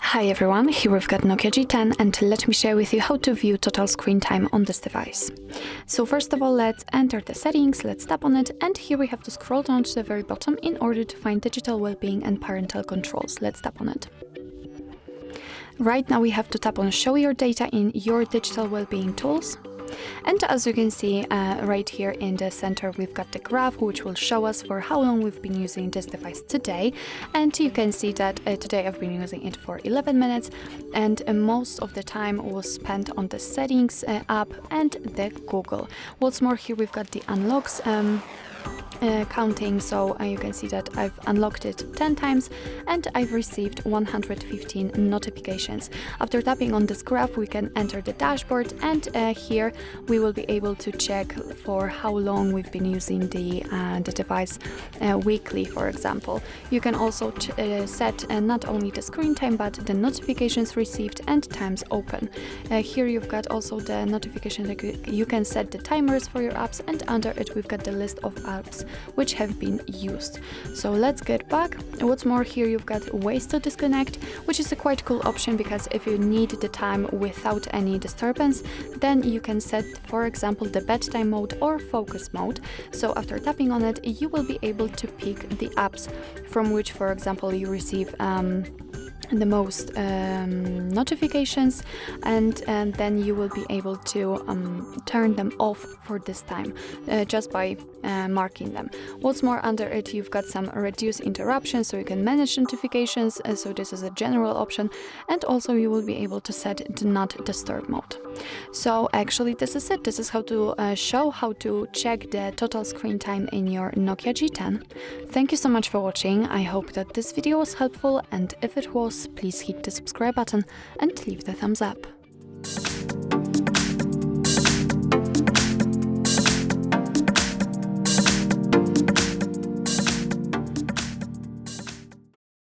Hi everyone, here we've got NOKIA G10 and let me share with you how to view total screen time on this device. So first of all, let's enter the settings, let's tap on it, and here we have to scroll down to the very bottom in order to find digital well-being and parental controls. Let's tap on it. Right now we have to tap on show your data in your digital well-being tools. And as you can see right here in the center, we've got the graph which will show us for how long we've been using this device today. And you can see that today I've been using it for 11 minutes and most of the time was spent on the settings app and the Google. What's more, here we've got the unlocks counting, so you can see that I've unlocked it 10 times and I've received 115 notifications. After tapping on this graph, we can enter the dashboard, and here we will be able to check for how long we've been using the device weekly, for example. You can also set not only the screen time but the notifications received and times open. Here you've got also the notification that you can set the timers for your apps, and under it we've got the list of apps which have been used. So let's get back. What's more, here you've got ways to disconnect, which is a quite cool option because if you need the time without any disturbance, then you can set, for example, the bedtime mode or focus mode. So after tapping on it, you will be able to pick the apps from which, for example, you receive the most notifications, and then you will be able to turn them off for this time just by marking them. What's more, under it you've got some reduce interruptions, so you can manage notifications, so this is a general option, and also you will be able to set do not disturb mode. So actually this is it. This is how to show how to check the total screen time in your NOKIA G10. Thank you so much for watching. I hope that this video was helpful, and if it was, please hit the subscribe button and leave the thumbs up.